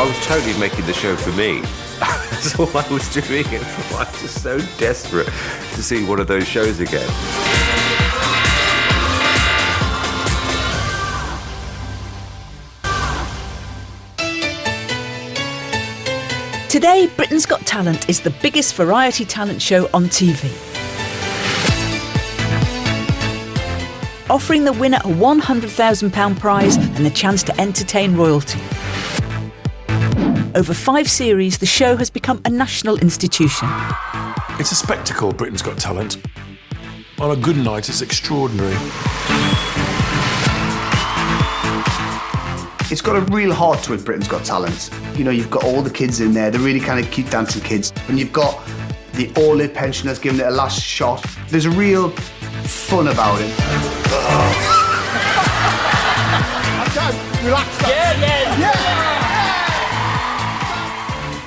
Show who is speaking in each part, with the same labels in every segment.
Speaker 1: was totally making the show for me. That's all I was doing it for. I was just so desperate to see one of those shows again.
Speaker 2: Today, Britain's Got Talent is the biggest variety talent show on TV. Offering the winner a £100,000 prize and the chance to entertain royalty. Over 5 series, the show has become a national institution.
Speaker 3: It's a spectacle, Britain's Got Talent. On a good night, it's extraordinary.
Speaker 4: It's got a real heart to it, Britain's Got Talent. You know, you've got all the kids in there, the really kind of cute dancing kids, and you've got the all-in pensioners giving it a last shot. There's a real fun about it.
Speaker 5: Relax. Yeah.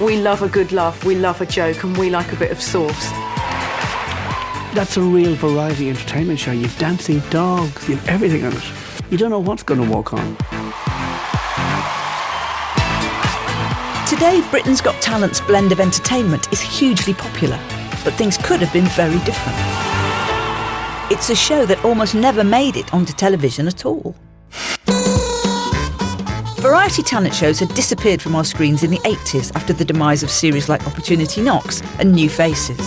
Speaker 6: We love a good laugh, we love a joke, and we like a bit of sauce.
Speaker 7: That's a real variety entertainment show. You've dancing dogs, you've everything on it. You don't know what's going to walk on.
Speaker 2: Today, Britain's Got Talent's blend of entertainment is hugely popular, but things could have been very different. It's a show that almost never made it onto television at all. Variety talent shows had disappeared from our screens in the 80s after the demise of series like Opportunity Knocks and New Faces.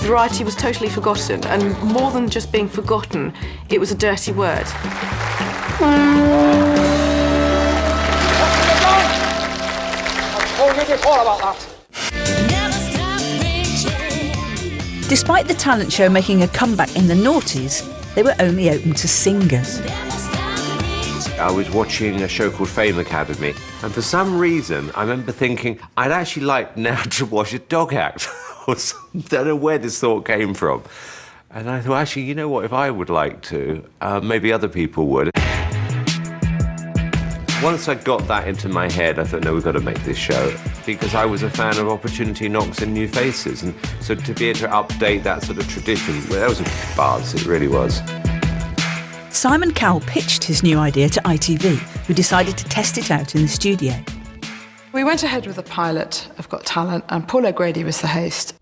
Speaker 6: Variety was totally forgotten, and more than just being forgotten, it was a dirty word. Despite the talent show making a comeback in the noughties, they were only open to singers.
Speaker 1: I was watching a show called Fame Academy, and for some reason, I remember thinking, I'd actually like now to watch a dog act. I don't know where this thought came from. And I thought, actually, you know what, if I would like to, maybe other people would. Once I got that into my head, I thought, no, we've got to make this show. Because I was a fan of Opportunity Knocks and New Faces. And so to be able to update that sort of tradition, well, that was a buzz, it really was.
Speaker 2: Simon Cowell pitched his new idea to ITV, who decided to test it out in the studio.
Speaker 8: We went ahead with the pilot of Got Talent, and Paul O'Grady was the host.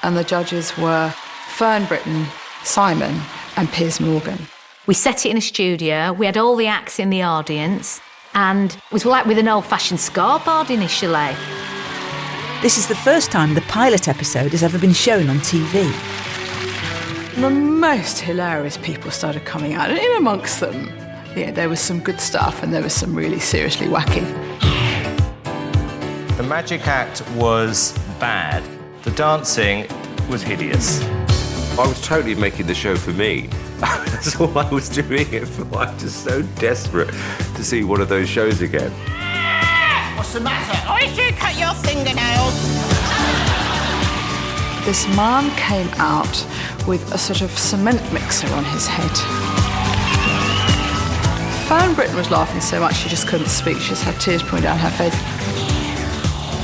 Speaker 8: And the judges were Fern Britton, Simon, and Piers Morgan.
Speaker 9: We set it in a studio, we had all the acts in the audience, and it was like with an old-fashioned scoreboard initially.
Speaker 2: This is the first time the pilot episode has ever been shown on TV.
Speaker 8: The most hilarious people started coming out, and in amongst them, yeah, there was some good stuff and there was some really seriously wacky.
Speaker 10: The magic act was bad. The dancing was hideous.
Speaker 1: I was totally making the show for me. That's all I was doing it for. I was just so desperate to see one of those shows again.
Speaker 5: What's the matter? Why did you cut your fingernails?
Speaker 8: This man came out with a sort of cement mixer on his head. Fern Britton was laughing so much she just couldn't speak. She just had tears pouring down her face.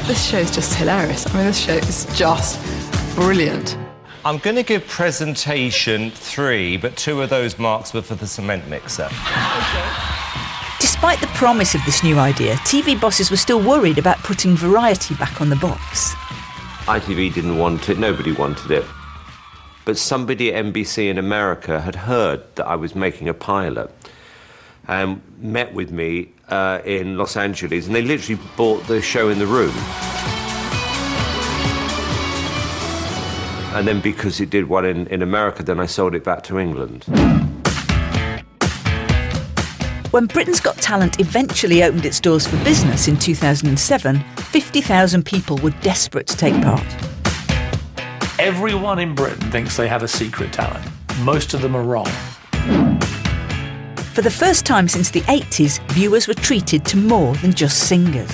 Speaker 8: This show's just hilarious. I mean, this show is just brilliant.
Speaker 10: I'm going to give presentation 3, but 2 of those marks were for the cement mixer.
Speaker 2: Despite the promise of this new idea, TV bosses were still worried about putting variety back on the box.
Speaker 1: ITV didn't want it, nobody wanted it. But somebody at NBC in America had heard that I was making a pilot and met with me in Los Angeles, and they literally bought the show in the room. And then because it did well in America, then I sold it back to England.
Speaker 2: When Britain's Got Talent eventually opened its doors for business in 2007, 50,000 people were desperate to take part.
Speaker 11: Everyone in Britain thinks they have a secret talent. Most of them are wrong.
Speaker 2: For the first time since the 80s, viewers were treated to more than just singers.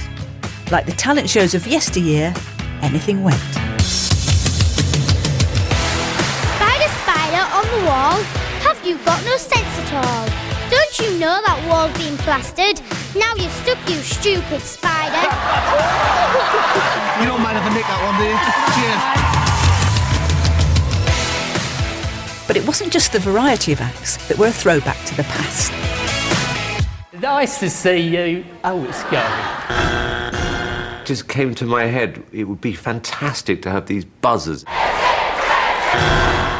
Speaker 2: Like the talent shows of yesteryear, anything went.
Speaker 12: On the wall, have you got no sense at all? Don't you know that wall's been plastered? Now you're stuck, you stupid spider.
Speaker 4: You don't mind if I nick that one, do you? Cheers.
Speaker 2: But it wasn't just the variety of acts that were a throwback to the past.
Speaker 11: Nice to see you. Oh, it's going.
Speaker 1: Just came to my head, it would be fantastic to have these buzzers.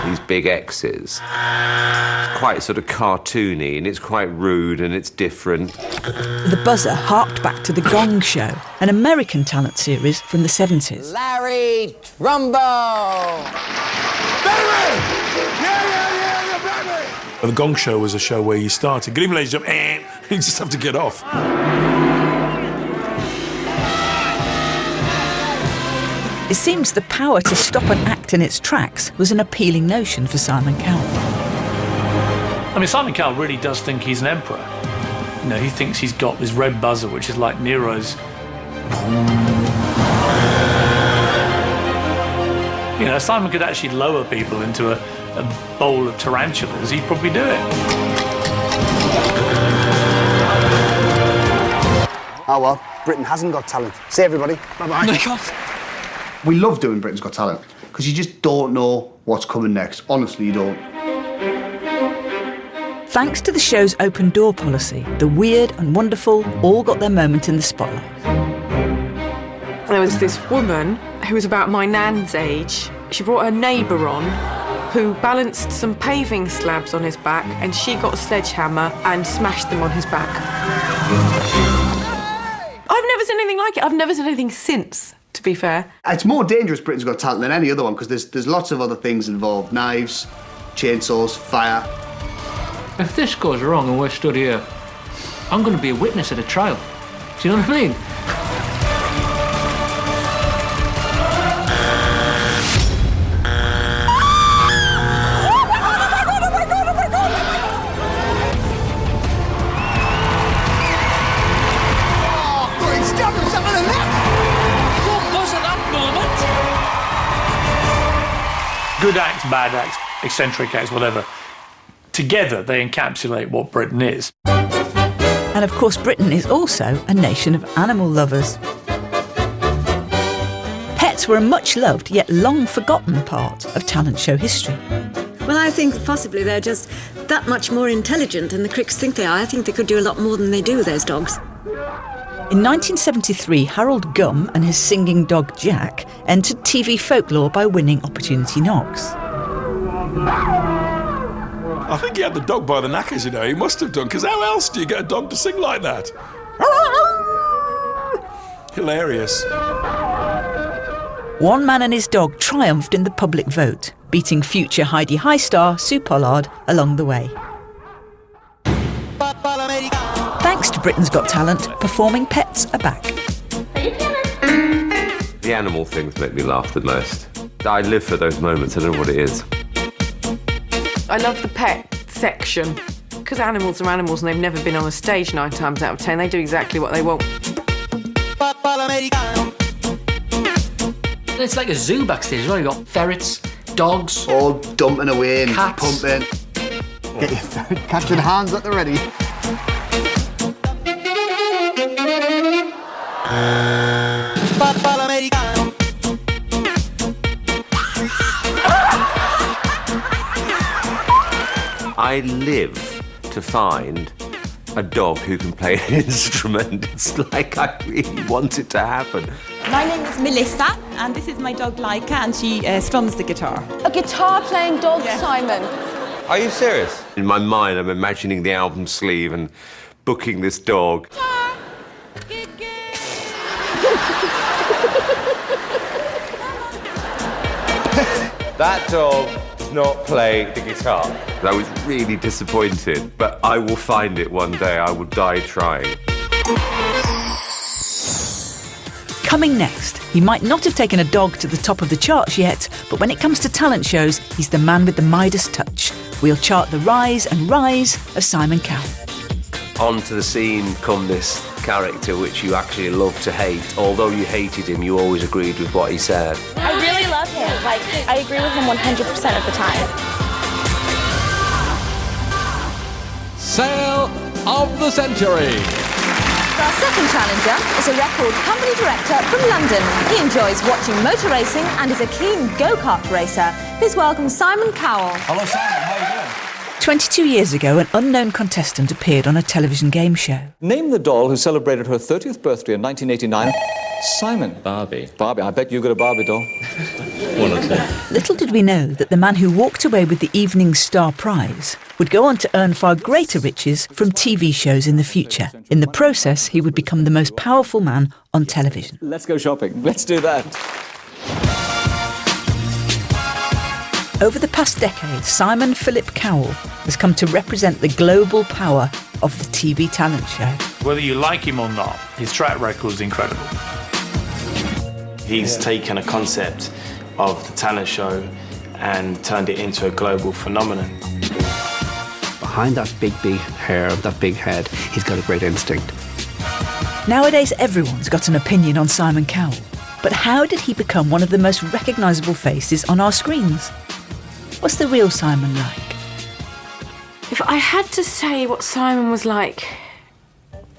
Speaker 1: These big X's. It's quite sort of cartoony and it's quite rude and it's different.
Speaker 2: The buzzer harked back to The Gong Show, an American talent series from the 70s.
Speaker 5: Larry Trumbo!
Speaker 3: The Gong Show was a show where you started. Good evening, ladies and gentlemen. You just have to get off.
Speaker 2: It seems the power to stop an act in its tracks was an appealing notion for Simon Cowell.
Speaker 11: I mean, Simon Cowell really does think he's an emperor. You know, he thinks he's got this red buzzer, which is like Nero's. You know, Simon could actually lower people into a bowl of tarantulas. He'd probably do it.
Speaker 4: Oh well, Britain hasn't got talent. See everybody. Bye-bye. We love doing Britain's Got Talent because you just don't know what's coming next. Honestly, you don't.
Speaker 2: Thanks to the show's open door policy, the weird and wonderful all got their moment in the spotlight.
Speaker 13: There was this woman who was about my nan's age. She brought her neighbour on who balanced some paving slabs on his back and she got a sledgehammer and smashed them on his back. I've never seen anything like it. I've never seen anything since, to be fair.
Speaker 4: It's more dangerous, Britain's Got Talent, than any other one because there's lots of other things involved. Knives, chainsaws, fire.
Speaker 14: If this goes wrong and we're stood here, I'm going to be a witness at a trial. Do you know what I mean?
Speaker 11: Good acts, bad acts, eccentric acts, whatever. Together, they encapsulate what Britain is.
Speaker 2: And of course, Britain is also a nation of animal lovers. Pets were a much-loved yet long-forgotten part of talent show history.
Speaker 15: Well, I think possibly they're just that much more intelligent than the critics think they are. I think they could do a lot more than they do, those dogs.
Speaker 2: In 1973, Harold Gumm and his singing dog Jack entered TV folklore by winning Opportunity Knocks.
Speaker 3: I think he had the dog by the knackers, you know. He must have done, because how else do you get a dog to sing like that? Hilarious.
Speaker 2: One man and his dog triumphed in the public vote, beating future Heidi High star Sue Pollard along the way. Thanks to Britain's Got Talent, performing pets are back.
Speaker 1: The animal things make me laugh the most. I live for those moments, I don't know what it is.
Speaker 13: I love the pet section because animals are animals and they've never been on a stage 9 times out of 10. They do exactly what they want.
Speaker 14: It's like a zoo backstage as well. You've got ferrets, dogs.
Speaker 4: All dumping away and
Speaker 14: cats.
Speaker 4: pumping. Get your ferret catching hands at the ready.
Speaker 1: I live to find a dog who can play an instrument. It's like I really want it to happen.
Speaker 16: My name is Melissa, and this is my dog Laika, and she strums the guitar.
Speaker 17: A guitar-playing dog, yes. Simon?
Speaker 1: Are you serious? In my mind, I'm imagining the album sleeve and booking this dog. That dog does not play the guitar. I was really disappointed, but I will find it one day. I will die trying.
Speaker 2: Coming next, he might not have taken a dog to the top of the charts yet, but when it comes to talent shows, he's the man with the Midas touch. We'll chart the rise and rise of Simon Cowell.
Speaker 18: Onto the scene come this character which you actually love to hate. Although you hated him, you always agreed with what he said.
Speaker 12: I really love him. Like, I agree with him 100% of the time.
Speaker 19: Sale of the century.
Speaker 20: Our second challenger is a record company director from London. He enjoys watching motor racing and is a keen go-kart racer. Please welcome Simon Cowell.
Speaker 19: Hello, Simon. How are you doing?
Speaker 2: 22 years ago, an unknown contestant appeared on a television game show.
Speaker 21: Name the doll who celebrated her 30th birthday in 1989. Simon.
Speaker 22: Barbie.
Speaker 21: Barbie. I bet you got a Barbie doll.
Speaker 22: One or two.
Speaker 2: Little did we know that the man who walked away with the evening's star prize would go on to earn far greater riches from TV shows in the future. In the process, he would become the most powerful man on television.
Speaker 21: Let's go shopping. Let's do that.
Speaker 2: Over the past decade, Simon Philip Cowell has come to represent the global power of the TV talent show.
Speaker 11: Whether you like him or not, his track record is incredible.
Speaker 23: He's taken a concept of the talent show and turned it into a global phenomenon.
Speaker 7: Behind that big hair, that big head, he's got a great instinct.
Speaker 2: Nowadays, everyone's got an opinion on Simon Cowell. But how did he become one of the most recognisable faces on our screens? What's the real Simon like?
Speaker 13: If I had to say what Simon was like,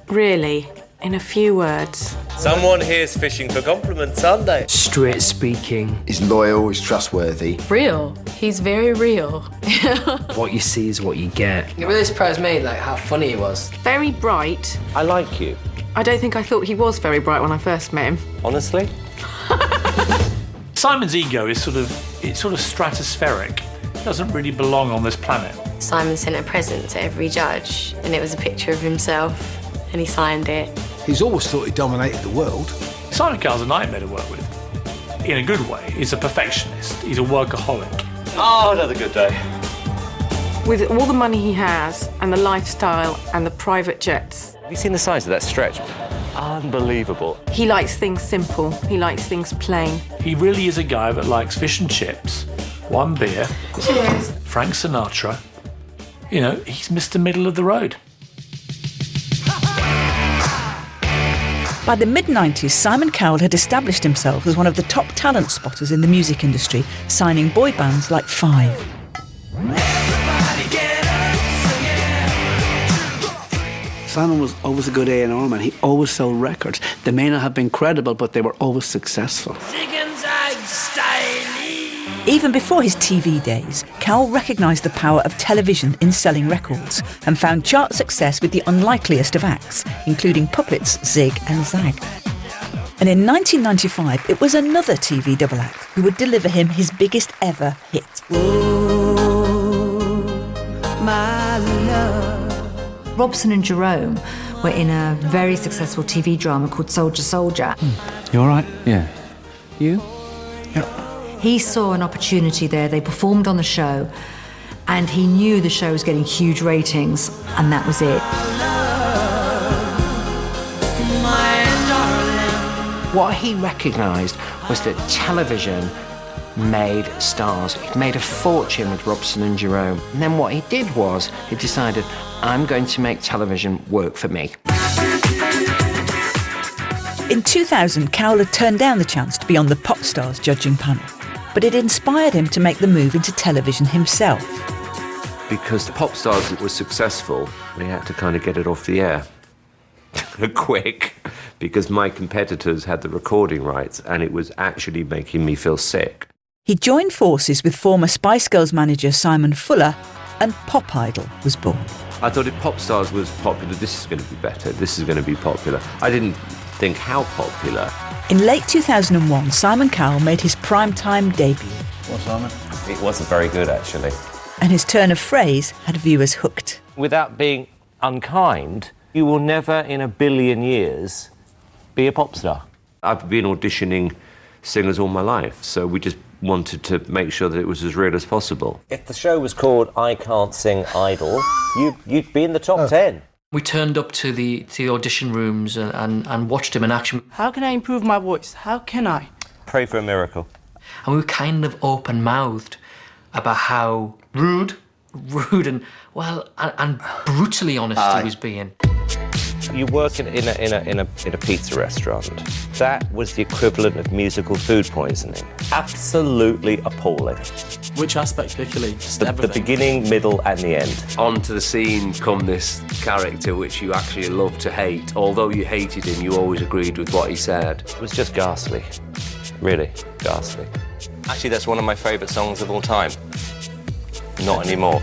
Speaker 13: really, in a few words.
Speaker 10: Someone here's fishing for compliments, aren't they?
Speaker 7: Straight speaking.
Speaker 4: He's loyal, he's trustworthy.
Speaker 8: Real. He's very real.
Speaker 7: What you see is what you get.
Speaker 24: It really surprised me, like, how funny he was.
Speaker 13: Very bright.
Speaker 10: I like you.
Speaker 13: I don't think I thought he was very bright when I first met him.
Speaker 10: Honestly?
Speaker 11: Simon's ego is sort of stratospheric. Doesn't really belong on this planet.
Speaker 25: Simon sent a present to every judge, and it was a picture of himself, and he signed it.
Speaker 3: He's always thought he dominated the world.
Speaker 11: Simon Cowell's a nightmare to work with. In a good way. He's a perfectionist. He's a workaholic.
Speaker 10: Oh, another good day.
Speaker 13: With all the money he has, and the lifestyle, and the private jets.
Speaker 10: Have you seen the size of that stretch? Unbelievable.
Speaker 13: He likes things simple. He likes things plain.
Speaker 11: He really is a guy that likes fish and chips, one beer,
Speaker 13: Cheers.
Speaker 11: Frank Sinatra. You know, he's Mr. Middle of the Road.
Speaker 2: By the mid-90s, Simon Cowell had established himself as one of the top talent spotters in the music industry, signing boy bands like Five.
Speaker 7: Simon was always a good A&R man. He always sold records. They may not have been credible, but they were always successful.
Speaker 2: Even before his TV days, Cowell recognised the power of television in selling records and found chart success with the unlikeliest of acts, including puppets Zig and Zag. And in 1995, it was another TV double act who would deliver him his biggest ever hit.
Speaker 6: My love. Robson and Jerome were in a very successful TV drama called Soldier Soldier.
Speaker 7: You all right?
Speaker 22: Yeah. You?
Speaker 6: He saw an opportunity there. They performed on the show, and he knew the show was getting huge ratings, and that was it.
Speaker 26: What he recognised was that television made stars. He made a fortune with Robson and Jerome. And then what he did was, he decided, I'm going to make television work for me.
Speaker 2: In 2000, Cowell had turned down the chance to be on the Pop Stars judging panel, but it inspired him to make the move into television himself.
Speaker 1: Because the Pop Stars was successful, we had to kind of get it off the air quick, because my competitors had the recording rights and it was actually making me feel sick.
Speaker 2: He joined forces with former Spice Girls manager Simon Fuller, and Pop Idol was born.
Speaker 1: I thought if Pop Stars was popular, this is going to be better, this is going to be popular. I didn't think how popular.
Speaker 2: In late 2001, Simon Cowell made his primetime debut.
Speaker 10: What, Simon? It wasn't very good, actually.
Speaker 2: And his turn of phrase had viewers hooked.
Speaker 10: Without being unkind, you will never in a billion years be a pop star.
Speaker 1: I've been auditioning singers all my life, so we just wanted to make sure that it was as real as possible.
Speaker 10: If the show was called I Can't Sing Idol, you'd be in the top 10.
Speaker 14: We turned up to the audition rooms and watched him in action.
Speaker 24: How can I improve my voice? How can I?
Speaker 10: Pray for a miracle.
Speaker 14: And we were kind of open-mouthed about how rude and, well, and brutally honest he was being.
Speaker 10: You work in a pizza restaurant. That was the equivalent of musical food poisoning. Absolutely appalling.
Speaker 23: Which aspect particularly?
Speaker 10: The beginning, middle and the end.
Speaker 18: Onto the scene come this character which you actually love to hate. Although you hated him, you always agreed with what he said.
Speaker 10: It was just ghastly. Really ghastly. Actually, that's one of my favourite songs of all time. Not anymore.